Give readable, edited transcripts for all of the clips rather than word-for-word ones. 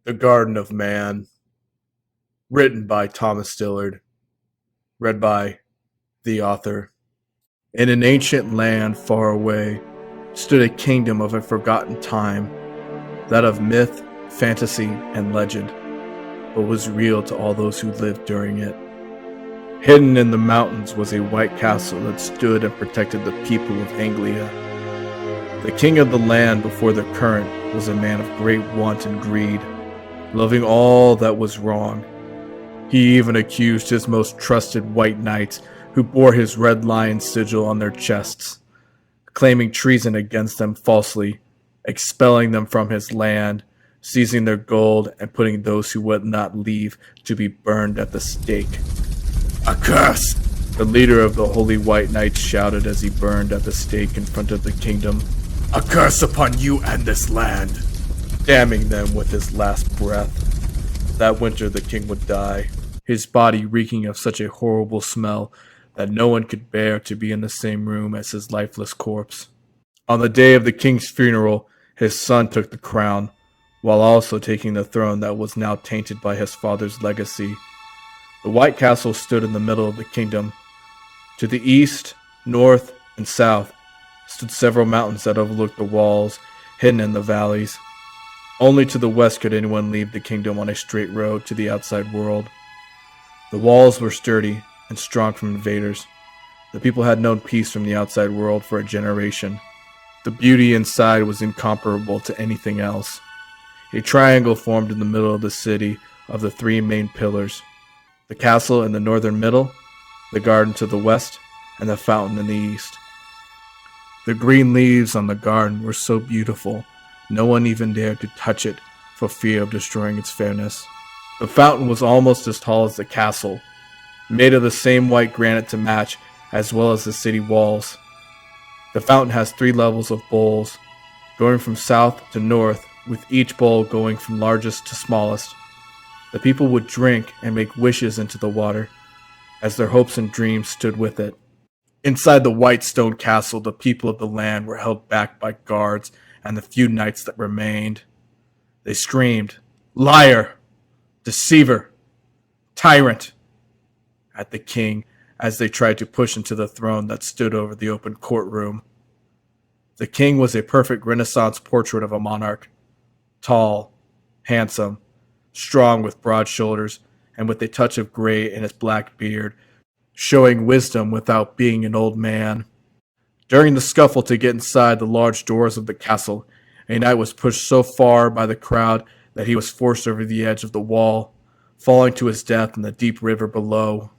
The Garden of Man, written by Thomas Dillard, read by the author. In an ancient land far away stood a kingdom of a forgotten time, that of myth, fantasy, and legend, but was real to all those who lived during it. Hidden in the mountains was a white castle that stood and protected the people of Anglia. The king of the land before the current was a man of great want and greed, loving all that was wrong. He even accused his most trusted white knights, who bore his red lion sigil on their chests, claiming treason against them falsely, expelling them from his land, seizing their gold, and putting those who would not leave to be burned at the stake. "A curse!" the leader of the Holy White Knights shouted as he burned at the stake in front of the kingdom. "A curse upon you and this land!" damning them with his last breath. That winter the king would die, his body reeking of such a horrible smell that no one could bear to be in the same room as his lifeless corpse. On the day of the king's funeral, his son took the crown, while also taking the throne that was now tainted by his father's legacy. The White Castle stood in the middle of the kingdom. To the east, north, and south stood several mountains that overlooked the walls, hidden in the valleys. Only to the west could anyone leave the kingdom on a straight road to the outside world. The walls were sturdy and strong from invaders. The people had known peace from the outside world for a generation. The beauty inside was incomparable to anything else. A triangle formed in the middle of the city of the three main pillars: the castle in the northern middle, the garden to the west, and the fountain in the east. The green leaves on the garden were so beautiful, no one even dared to touch it for fear of destroying its fairness. The fountain was almost as tall as the castle, made of the same white granite to match, as well as the city walls. The fountain has 3 levels of bowls, going from south to north, with each bowl going from largest to smallest. The people would drink and make wishes into the water, as their hopes and dreams stood with it. Inside the white stone castle, the people of the land were held back by guards and the few knights that remained. They screamed, "Liar! Deceiver! Tyrant!" at the king as they tried to push into the throne that stood over the open courtroom. The king was a perfect Renaissance portrait of a monarch. Tall, handsome, strong with broad shoulders, and with a touch of gray in his black beard, showing wisdom without being an old man. During the scuffle to get inside the large doors of the castle, a knight was pushed so far by the crowd that he was forced over the edge of the wall, falling to his death in the deep river below.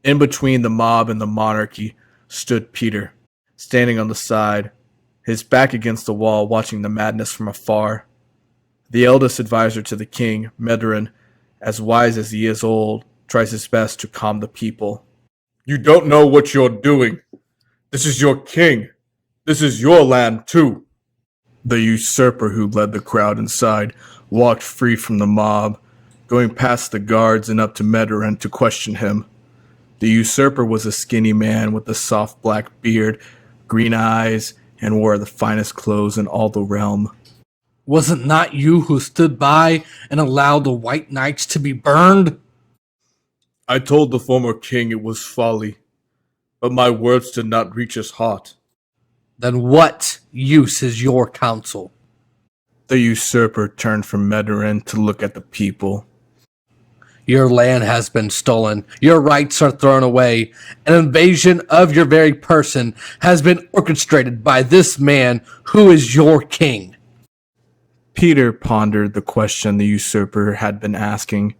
In between the mob and the monarchy stood Peter, standing on the side, his back against the wall, watching the madness from afar. The eldest advisor to the king, Medrin, as wise as he is old, tries his best to calm the people. "You don't know what you're doing. This is your king. This is your land, too." The usurper who led the crowd inside walked free from the mob, going past the guards and up to Medrin to question him. The usurper was a skinny man with a soft black beard, green eyes, and wore the finest clothes in all the realm. "Was it not you who stood by and allowed the white knights to be burned?" "I told the former king it was folly, but my words did not reach his heart." "Then what use is your counsel?" The usurper turned from Medrin to look at the people. "Your land has been stolen. Your rights are thrown away. An invasion of your very person has been orchestrated by this man who is your king." Peter pondered the question the usurper had been asking,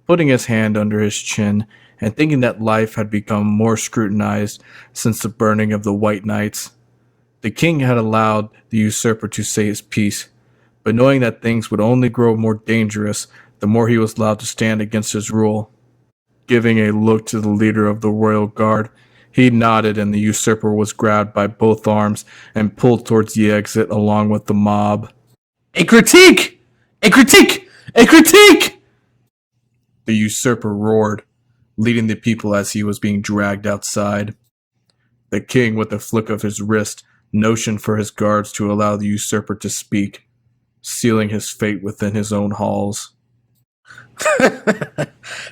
putting his hand under his chin and thinking that life had become more scrutinized since the burning of the White Knights. The king had allowed the usurper to say his piece, but knowing that things would only grow more dangerous the more he was allowed to stand against his rule. Giving a look to the leader of the royal guard, he nodded and the usurper was grabbed by both arms and pulled towards the exit along with the mob. "A critique! A critique! A critique!" The usurper roared, leading the people as he was being dragged outside. The king, with a flick of his wrist, motioned for his guards to allow the usurper to speak, sealing his fate within his own halls.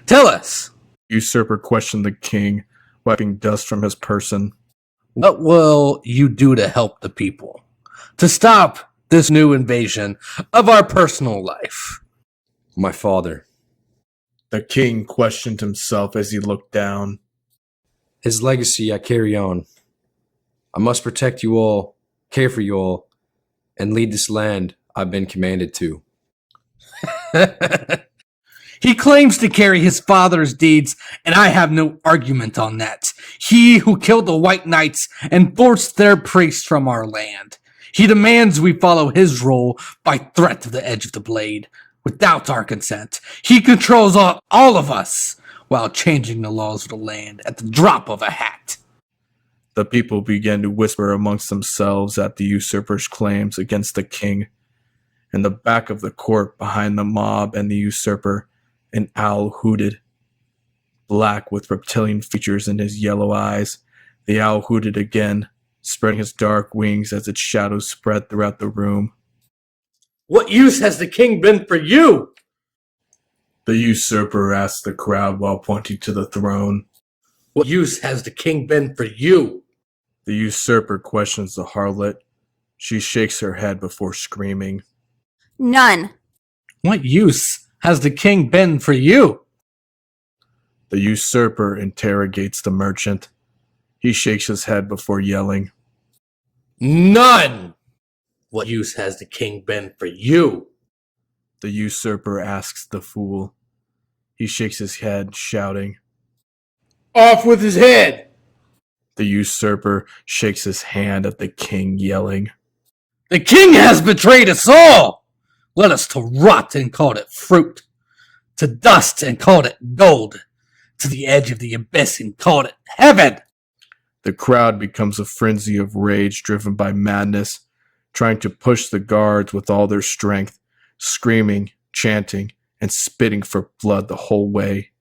Tell us, Usurper questioned the king, wiping dust from his person. what will you do to help the people? To stop this new invasion of our personal life? My father. The king questioned himself as he looked down. His legacy I carry on. I must protect you all, care for you all, and lead this land I've been commanded to. He claims to carry his father's deeds, and I have no argument on that. He who killed the white knights and forced their priests from our land. He demands we follow his rule by threat of the edge of the blade, without our consent. He controls all of us, while changing the laws of the land at the drop of a hat. The people began to whisper amongst themselves at the usurper's claims against the king. In the back of the court, behind the mob and the usurper, an owl hooted. Black with reptilian features in his yellow eyes, the owl hooted again, spreading his dark wings as its shadows spread throughout the room. What use has the king been for you? The usurper asked the crowd while pointing to the throne. What use has the king been for you? The usurper questions the harlot. She shakes her head before screaming. None. What use has the king been for you? The usurper interrogates the merchant. He shakes his head before yelling. None! What use has the king been for you? The usurper asks the fool. He shakes his head, shouting. Off with his head! The usurper shakes his hand at the king, yelling. The king has betrayed us all! Led us to rot and called it fruit, to dust and called it gold, to the edge of the abyss and called it heaven! The crowd becomes a frenzy of rage driven by madness, trying to push the guards with all their strength, screaming, chanting, and spitting for blood the whole way,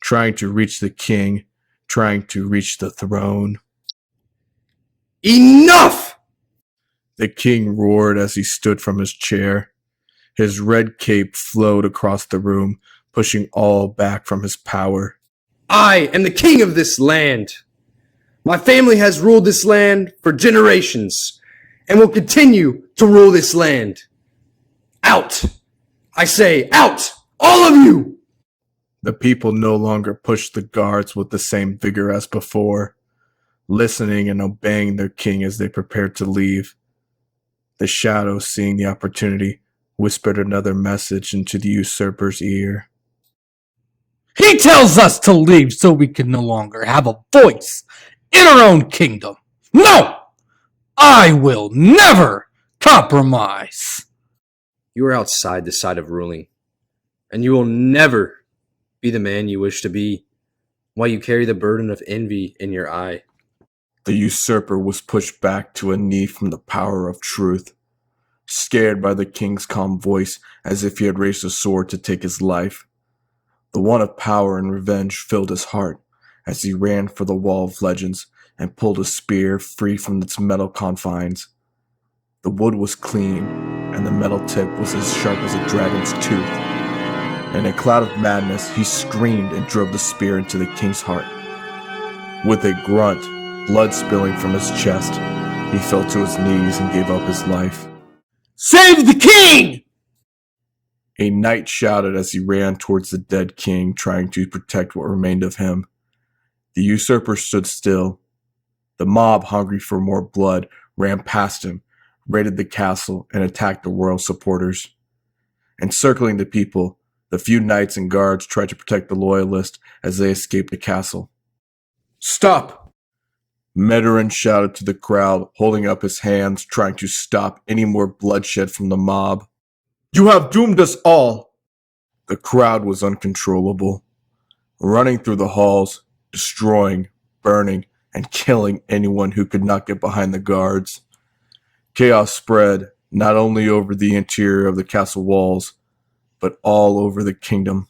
trying to reach the king, trying to reach the throne. Enough! The king roared as he stood from his chair. His red cape flowed across the room, pushing all back from his power. I am the king of this land. My family has ruled this land for generations and will continue to rule this land. Out! I say, out! All of you! The people no longer pushed the guards with the same vigor as before, listening and obeying their king as they prepared to leave. The shadow, seeing the opportunity, whispered another message into the usurper's ear. He tells us to leave so we can no longer have a voice in our own kingdom. No! I will never compromise. You are outside the side of ruling, and you will never be the man you wish to be, while you carry the burden of envy in your eye. The usurper was pushed back to a knee from the power of truth, scared by the king's calm voice as if he had raised a sword to take his life. The want of power and revenge filled his heart as he ran for the wall of legends and pulled a spear free from its metal confines. The wood was clean, and the metal tip was as sharp as a dragon's tooth. In a cloud of madness, he screamed and drove the spear into the king's heart. With a grunt, blood spilling from his chest, he fell to his knees and gave up his life. Save the king! A knight shouted as he ran towards the dead king, trying to protect what remained of him. The usurper stood still. The mob, hungry for more blood, ran past him, raided the castle, and attacked the royal supporters. Encircling the people, the few knights and guards tried to protect the loyalists as they escaped the castle. Stop! Meteran shouted to the crowd, holding up his hands, trying to stop any more bloodshed from the mob. You have doomed us all! The crowd was uncontrollable, running through the halls, destroying, burning, and killing anyone who could not get behind the guards. Chaos spread, not only over the interior of the castle walls, but all over the kingdom.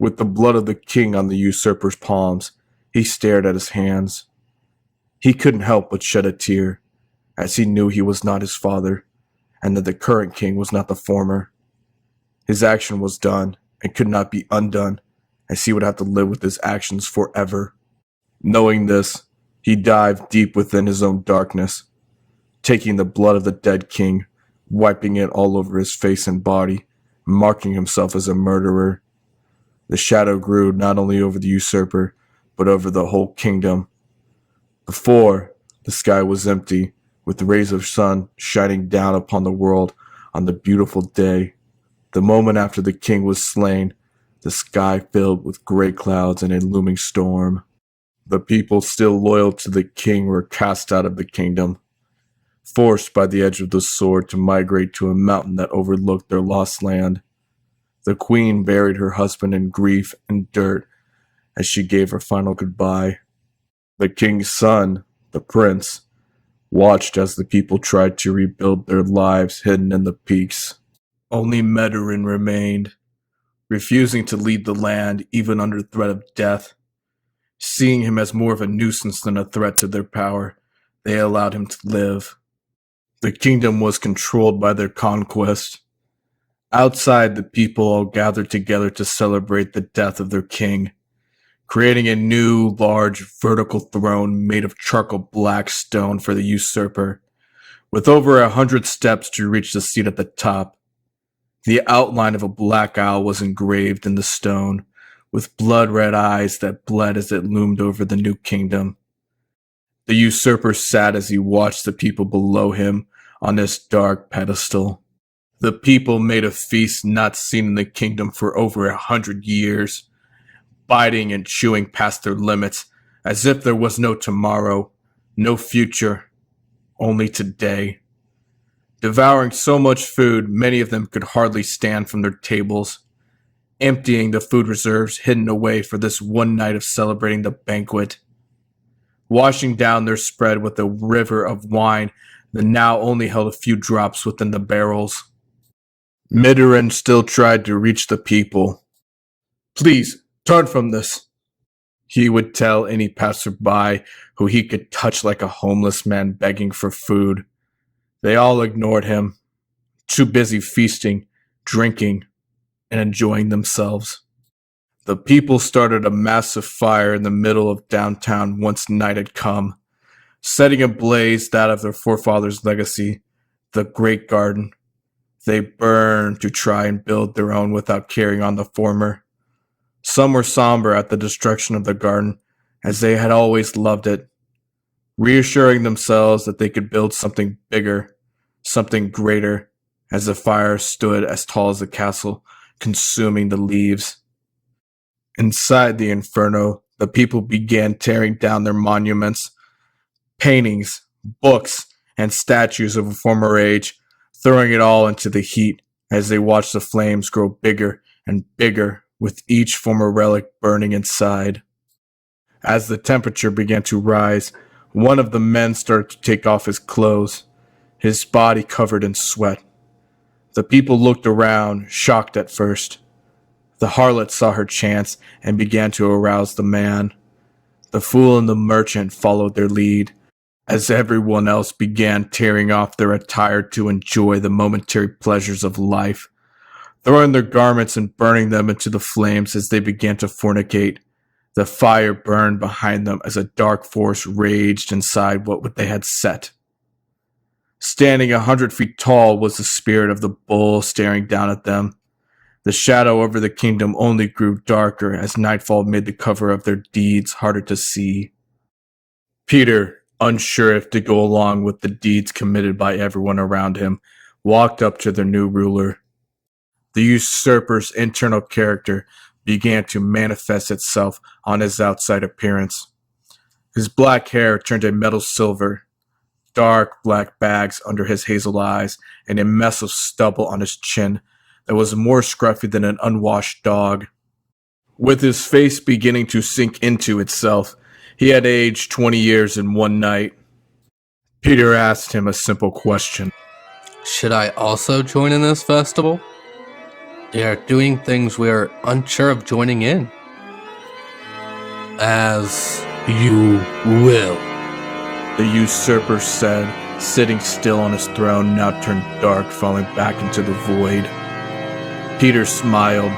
With the blood of the king on the usurper's palms, he stared at his hands. He couldn't help but shed a tear, as he knew he was not his father, and that the current king was not the former. His action was done, and could not be undone, as he would have to live with his actions forever. Knowing this, he dived deep within his own darkness, taking the blood of the dead king, wiping it all over his face and body, marking himself as a murderer. The shadow grew not only over the usurper, but over the whole kingdom. Before, the sky was empty, with the rays of sun shining down upon the world on the beautiful day. The moment after the king was slain, the sky filled with great clouds and a looming storm. The people still loyal to the king were cast out of the kingdom, forced by the edge of the sword to migrate to a mountain that overlooked their lost land. The queen buried her husband in grief and dirt as she gave her final goodbye. The king's son, the prince, watched as the people tried to rebuild their lives hidden in the peaks. Only Meterin remained, refusing to leave the land even under threat of death. Seeing him as more of a nuisance than a threat to their power, they allowed him to live. The kingdom was controlled by their conquest. Outside, the people all gathered together to celebrate the death of their king, creating a new, large, vertical throne made of charcoal black stone for the usurper, with over 100 steps to reach the seat at the top. The outline of a black owl was engraved in the stone, with blood-red eyes that bled as it loomed over the new kingdom. The usurper sat as he watched the people below him on this dark pedestal. The people made a feast not seen in the kingdom for over 100 years, biting and chewing past their limits, as if there was no tomorrow, no future, only today. Devouring so much food, many of them could hardly stand from their tables, emptying the food reserves hidden away for this one night of celebrating the banquet, washing down their spread with a river of wine that now only held a few drops within the barrels. Meterin still tried to reach the people. "Please, turn from this," he would tell any passerby who he could touch, like a homeless man begging for food. They all ignored him, too busy feasting, drinking, and enjoying themselves. The people started a massive fire in the middle of downtown once night had come, setting ablaze that of their forefathers' legacy, the Great Garden. They burned to try and build their own without carrying on the former. Some were somber at the destruction of the garden, as they had always loved it, reassuring themselves that they could build something bigger, something greater, as the fire stood as tall as the castle, consuming the leaves. Inside the inferno, the people began tearing down their monuments, paintings, books, and statues of a former age, throwing it all into the heat as they watched the flames grow bigger and bigger, with each former relic burning inside. As the temperature began to rise, one of the men started to take off his clothes, his body covered in sweat. The people looked around, shocked at first. The harlot saw her chance and began to arouse the man. The fool and the merchant followed their lead, as everyone else began tearing off their attire to enjoy the momentary pleasures of life, throwing their garments and burning them into the flames as they began to fornicate. The fire burned behind them as a dark force raged inside what they had set. Standing 100 feet tall was the spirit of the bull staring down at them. The shadow over the kingdom only grew darker as nightfall made the cover of their deeds harder to see. Peter, unsure if to go along with the deeds committed by everyone around him, walked up to their new ruler. The usurper's internal character began to manifest itself on his outside appearance. His black hair turned a metal silver, dark black bags under his hazel eyes, and a mess of stubble on his chin that was more scruffy than an unwashed dog. With his face beginning to sink into itself, he had aged 20 years in one night. Peter asked him a simple question. Should I also join in this festival? They are doing things we are unsure of joining in. As you will, the usurper said, sitting still on his throne, now turned dark, falling back into the void. Peter smiled,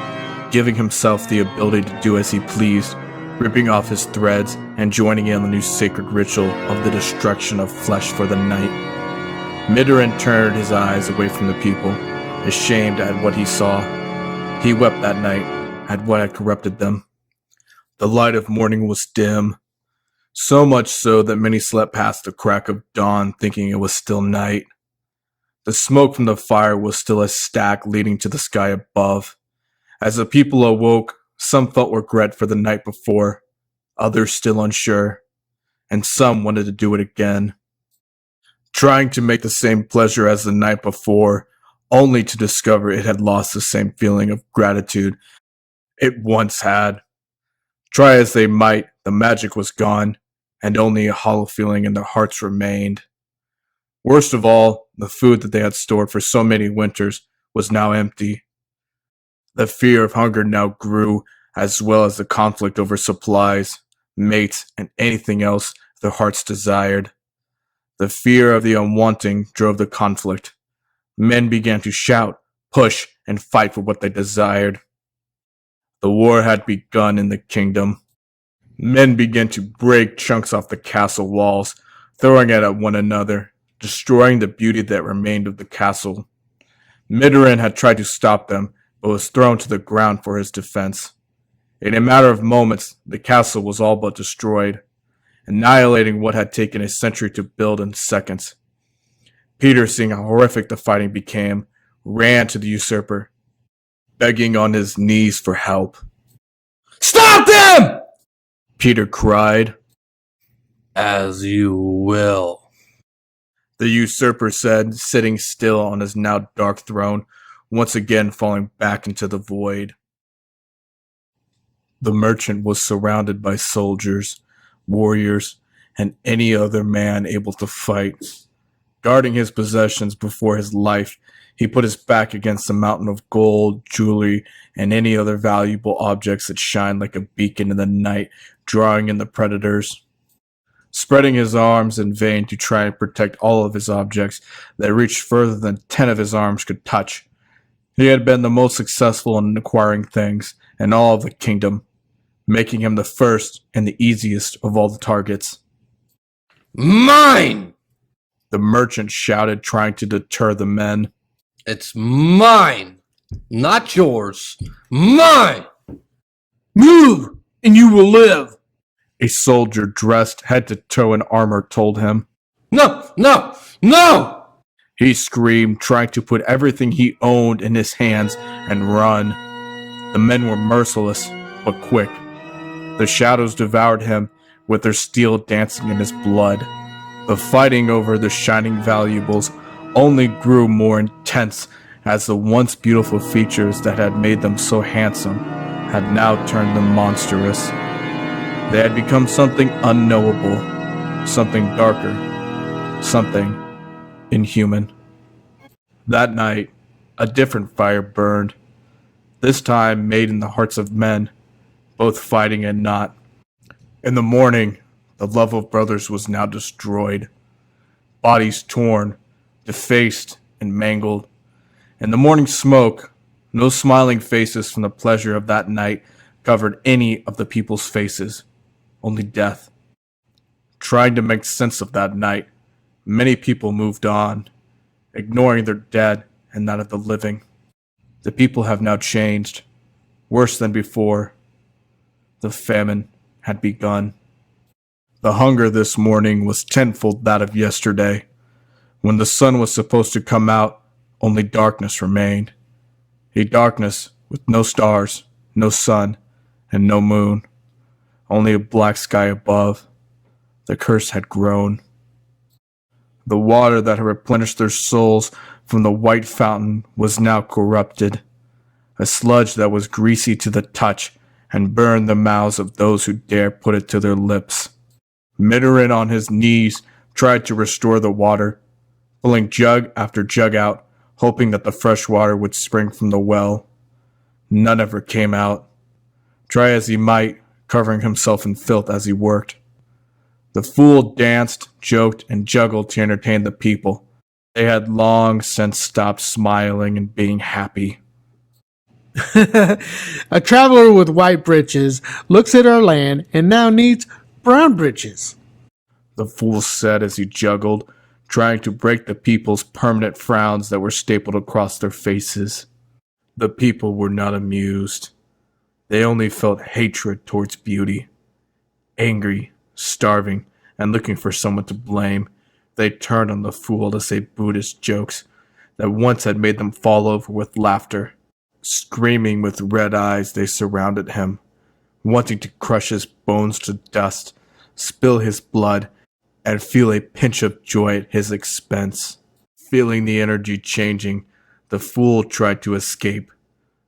giving himself the ability to do as he pleased, ripping off his threads and joining in on the new sacred ritual of the destruction of flesh for the night. Midorin turned his eyes away from the people, ashamed at what he saw. He wept that night at what had corrupted them. The light of morning was dim, so much so that many slept past the crack of dawn thinking it was still night. The smoke from the fire was still a stack leading to the sky above. As the people awoke, some felt regret for the night before, others still unsure, and some wanted to do it again. Trying to make the same pleasure as the night before, only to discover it had lost the same feeling of gratitude it once had. Try as they might, the magic was gone, and only a hollow feeling in their hearts remained. Worst of all, the food that they had stored for so many winters was now empty. The fear of hunger now grew, as well as the conflict over supplies, mates, and anything else their hearts desired. The fear of the unwanting drove the conflict. Men began to shout, push, and fight for what they desired. The war had begun in the kingdom. Men began to break chunks off the castle walls, throwing it at one another, destroying the beauty that remained of the castle. Midorin had tried to stop them, but was thrown to the ground for his defense. In a matter of moments, the castle was all but destroyed, annihilating what had taken a century to build in seconds. Peter, seeing how horrific the fighting became, ran to the usurper, begging on his knees for help. Stop them! Peter cried. As you will. The usurper said, sitting still on his now dark throne, once again falling back into the void. The merchant was surrounded by soldiers, warriors, and any other man able to fight. Guarding his possessions before his life, he put his back against the mountain of gold, jewelry, and any other valuable objects that shined like a beacon in the night, drawing in the predators. Spreading his arms in vain to try and protect all of his objects that reached further than 10 of his arms could touch. He had been the most successful in acquiring things in all of the kingdom, making him the first and the easiest of all the targets. Mine! The merchant shouted, trying to deter the men. It's mine, not yours. Mine! Move, and you will live, a soldier dressed head to toe in armor told him. No, no, no! He screamed, trying to put everything he owned in his hands and run. The men were merciless, but quick. The shadows devoured him, with their steel dancing in his blood. The fighting over the shining valuables only grew more intense as the once beautiful features that had made them so handsome had now turned them monstrous. They had become something unknowable, something darker, something inhuman. That night, a different fire burned, this time made in the hearts of men, both fighting and not. In the morning, the love of brothers was now destroyed, bodies torn, defaced, and mangled. In the morning smoke, no smiling faces from the pleasure of that night covered any of the people's faces, only death. Trying to make sense of that night, many people moved on, ignoring their dead and that of the living. The people have now changed, worse than before. The famine had begun. The hunger this morning was tenfold that of yesterday. When the sun was supposed to come out, only darkness remained. A darkness with no stars, no sun, and no moon. Only a black sky above. The curse had grown. The water that had replenished their souls from the white fountain was now corrupted. A sludge that was greasy to the touch and burned the mouths of those who dared put it to their lips. Midorin on his knees tried to restore the water, pulling jug after jug out, hoping that the fresh water would spring from the well. None ever came out. Try as he might, covering himself in filth as he worked. The fool danced, joked, and juggled to entertain the people. They had long since stopped smiling and being happy. A traveler with white breeches looks at our land and now needs brown breeches. The fool said as he juggled, trying to break the people's permanent frowns that were stapled across their faces. The people were not amused. They only felt hatred towards beauty. Angry, starving, and looking for someone to blame, they turned on the fool to say Buddhist jokes that once had made them fall over with laughter. Screaming with red eyes, they surrounded him, wanting to crush his bones to dust, spill his blood, and feel a pinch of joy at his expense. Feeling the energy changing, the fool tried to escape,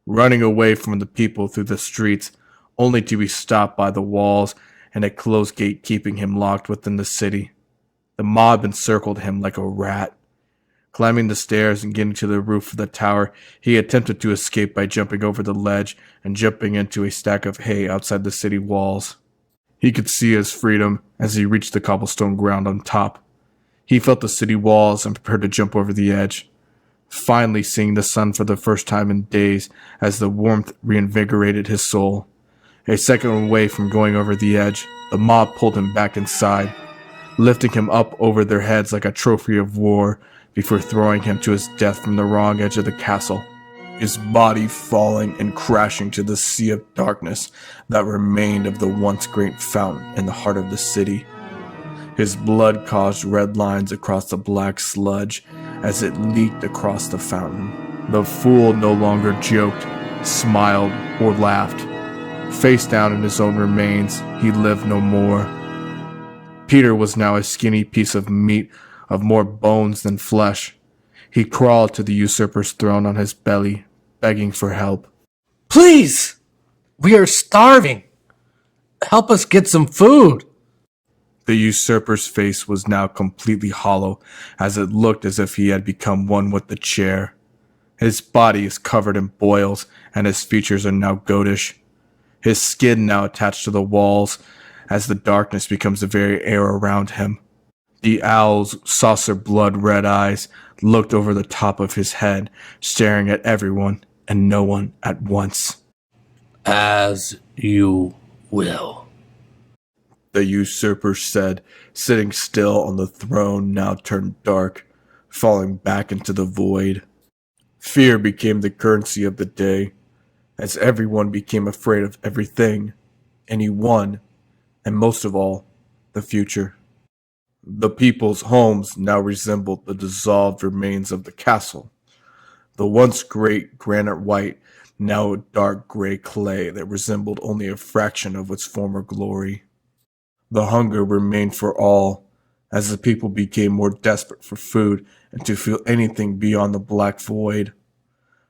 running away from the people through the streets, only to be stopped by the walls and a closed gate keeping him locked within the city. The mob encircled him like a rat. Climbing the stairs and getting to the roof of the tower, he attempted to escape by jumping over the ledge and jumping into a stack of hay outside the city walls. He could see his freedom as he reached the cobblestone ground on top. He felt the city walls and prepared to jump over the edge, finally seeing the sun for the first time in days as the warmth reinvigorated his soul. A second away from going over the edge, the mob pulled him back inside, lifting him up over their heads like a trophy of war before throwing him to his death from the wrong edge of the castle, his body falling and crashing to the sea of darkness that remained of the once great fountain in the heart of the city. His blood caused red lines across the black sludge as it leaked across the fountain. The fool no longer joked, smiled, or laughed. Face down in his own remains, he lived no more. Peter was now a skinny piece of meat of more bones than flesh. He crawled to the usurper's throne on his belly, begging for help. Please! We are starving. Help us get some food. The usurper's face was now completely hollow, as it looked as if he had become one with the chair. His body is covered in boils, and his features are now goatish. His skin now attached to the walls, as the darkness becomes the very air around him. The owl's saucer blood red eyes looked over the top of his head, staring at everyone and no one at once. As you will. The usurper said, sitting still on the throne now turned dark, falling back into the void. Fear became the currency of the day, as everyone became afraid of everything, anyone, and most of all, the future. The people's homes now resembled the dissolved remains of the castle. The once great granite white, now dark gray clay that resembled only a fraction of its former glory. The hunger remained for all, as the people became more desperate for food and to feel anything beyond the black void.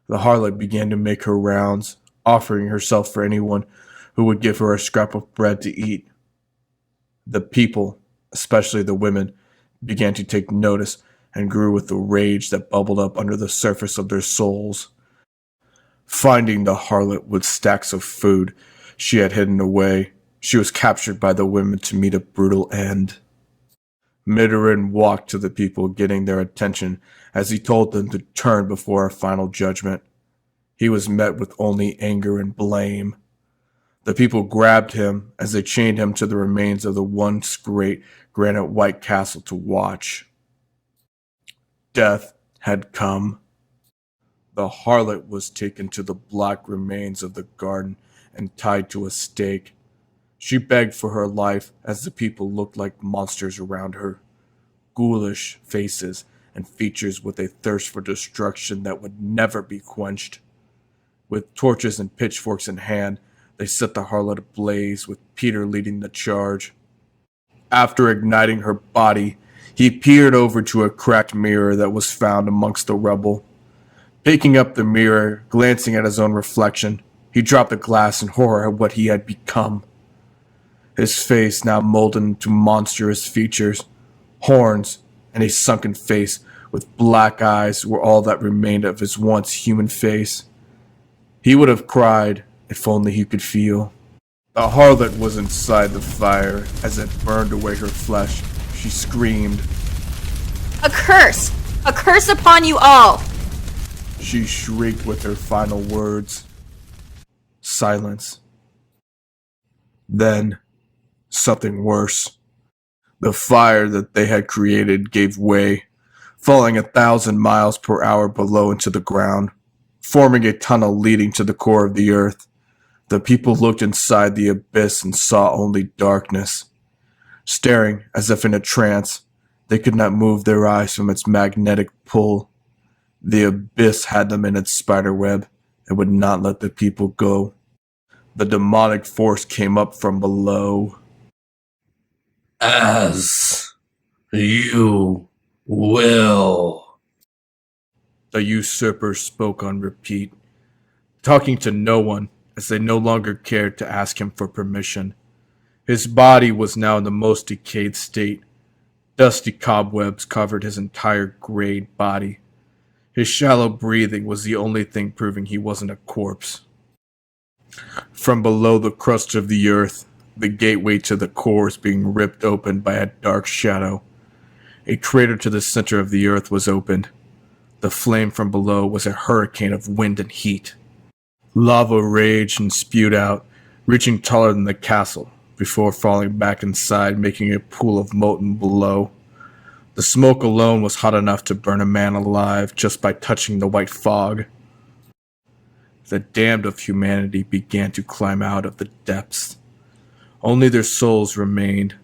The harlot began to make her rounds, offering herself for anyone who would give her a scrap of bread to eat. The people, especially the women, began to take notice and grew with the rage that bubbled up under the surface of their souls. Finding the harlot with stacks of food she had hidden away, she was captured by the women to meet a brutal end. Midorin walked to the people, getting their attention as he told them to turn before a final judgment. He was met with only anger and blame. The people grabbed him as they chained him to the remains of the once great granite white castle to watch. Death had come. The harlot was taken to the black remains of the garden and tied to a stake. She begged for her life as the people looked like monsters around her, ghoulish faces and features with a thirst for destruction that would never be quenched. With torches and pitchforks in hand, they set the harlot ablaze, with Peter leading the charge. After igniting her body, he peered over to a cracked mirror that was found amongst the rubble. Picking up the mirror, glancing at his own reflection, he dropped the glass in horror at what he had become. His face now molded into monstrous features, horns, and a sunken face with black eyes were all that remained of his once human face. He would have cried if only he could feel. The harlot was inside the fire. As it burned away her flesh, she screamed. A curse! A curse upon you all! She shrieked with her final words. silence. Then, something worse. The fire that they had created gave way, falling 1,000 miles per hour below into the ground, forming a tunnel leading to the core of the earth. The people looked inside the abyss and saw only darkness. Staring as if in a trance, they could not move their eyes from its magnetic pull. The abyss had them in its spiderweb and would not let the people go. The demonic force came up from below. As you will. The usurper spoke on repeat, talking to no one as they no longer cared to ask him for permission. His body was now in the most decayed state. Dusty cobwebs covered his entire grayed body. His shallow breathing was the only thing proving he wasn't a corpse. From below the crust of the earth, the gateway to the core was being ripped open by a dark shadow. A crater to the center of the earth was opened. The flame from below was a hurricane of wind and heat. Lava raged and spewed out, reaching taller than the castle, before falling back inside, making a pool of molten below. The smoke alone was hot enough to burn a man alive just by touching the white fog. The damned of humanity began to climb out of the depths. Only their souls remained,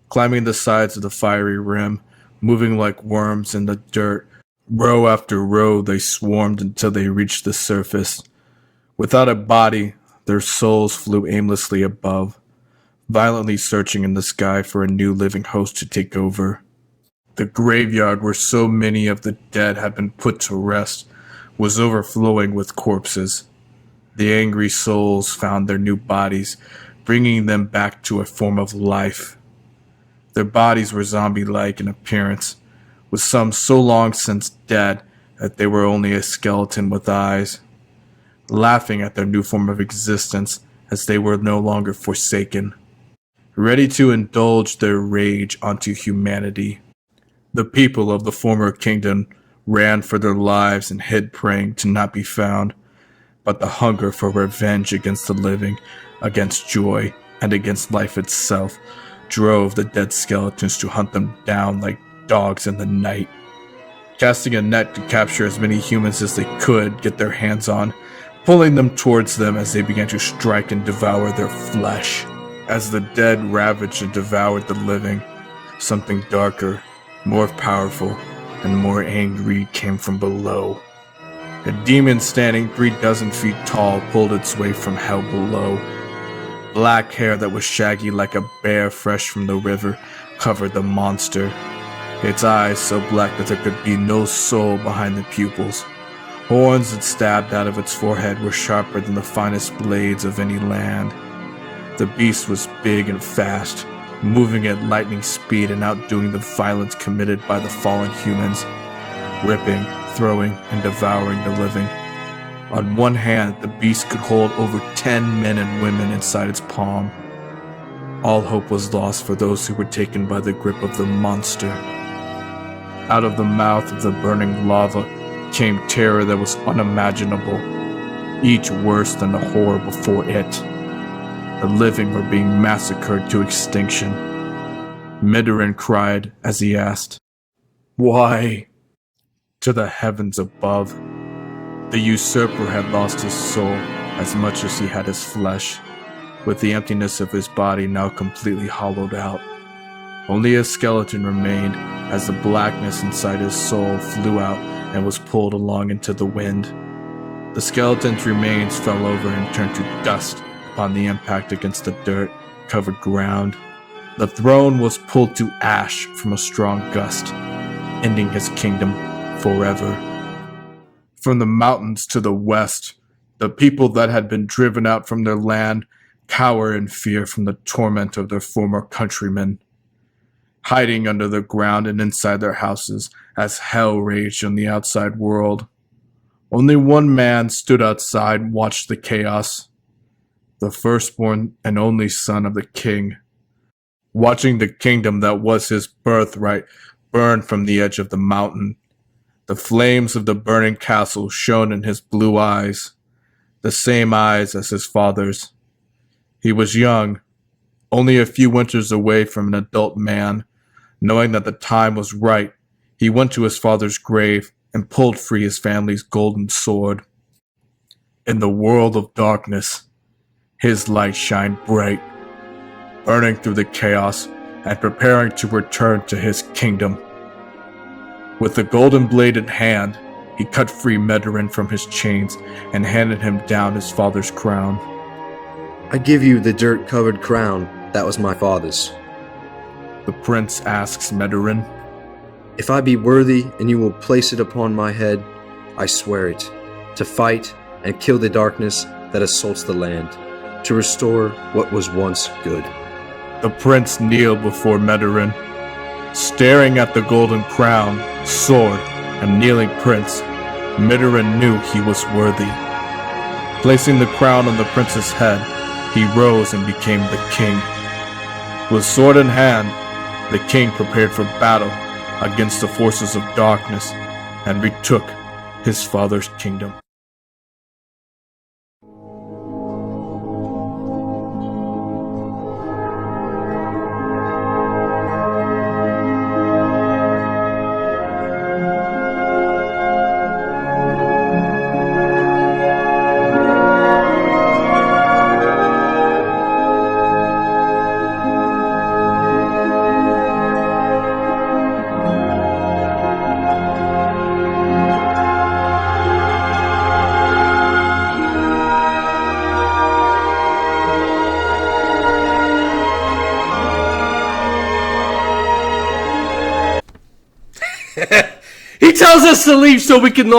climbing the sides of the fiery rim, moving like worms in the dirt. Row after row they swarmed until they reached the surface. Without a body, their souls flew aimlessly above, violently searching in the sky for a new living host to take over. The graveyard where so many of the dead had been put to rest was overflowing with corpses. The angry souls found their new bodies, bringing them back to a form of life. Their bodies were zombie-like in appearance, with some so long since dead that they were only a skeleton with eyes, laughing at their new form of existence as they were no longer forsaken, ready to indulge their rage onto humanity. The people of the former kingdom ran for their lives and hid, praying to not be found, but the hunger for revenge against the living, against joy, and against life itself drove the dead skeletons to hunt them down like dogs in the night, casting a net to capture as many humans as they could get their hands on, pulling them towards them as they began to strike and devour their flesh. As the dead ravaged and devoured the living, something darker, more powerful, and more angry came from below. A demon standing 36 feet tall pulled its way from hell below. Black hair that was shaggy like a bear fresh from the river covered the monster. Its eyes so black that there could be no soul behind the pupils. Horns that stabbed out of its forehead were sharper than the finest blades of any land. The beast was big and fast, moving at lightning speed and outdoing the violence committed by the fallen humans, ripping, throwing, and devouring the living. On one hand, the beast could hold over 10 men and women inside its palm. All hope was lost for those who were taken by the grip of the monster. Out of the mouth of the burning lava came terror that was unimaginable, each worse than the horror before it. The living were being massacred to extinction. Midorin cried as he asked, "Why?" To the heavens above, the usurper had lost his soul as much as he had his flesh, with the emptiness of his body now completely hollowed out. Only a skeleton remained as the blackness inside his soul flew out and was pulled along into the wind. The skeleton's remains fell over and turned to dust upon the impact against the dirt-covered ground. The throne was pulled to ash from a strong gust, ending his kingdom forever. From the mountains to the west, the people that had been driven out from their land cower in fear from the torment of their former countrymen, hiding under the ground and inside their houses as hell raged on the outside world. Only one man stood outside and watched the chaos, the firstborn and only son of the king, watching the kingdom that was his birthright burn from the edge of the mountain. The flames of the burning castle shone in his blue eyes. the same eyes as his father's. He was young, only a few winters away from an adult man. Knowing that the time was right, he went to his father's grave and pulled free his family's golden sword. In the world of darkness, his light shined bright, burning through the chaos and preparing to return to his kingdom. With the golden-bladed hand, he cut free Meterin from his chains and handed him down his father's crown. I give you the dirt-covered crown that was my father's. The prince asks Meterin, If I be worthy and you will place it upon my head, I swear it, to fight and kill the darkness that assaults the land, to restore what was once good. The prince kneeled before Meterin, staring at the golden crown, sword, and kneeling prince. Meterin knew he was worthy. Placing the crown on the prince's head, he rose and became the king. With sword in hand, the king prepared for battle against the forces of darkness and retook his father's kingdom. He tells us to leave so we can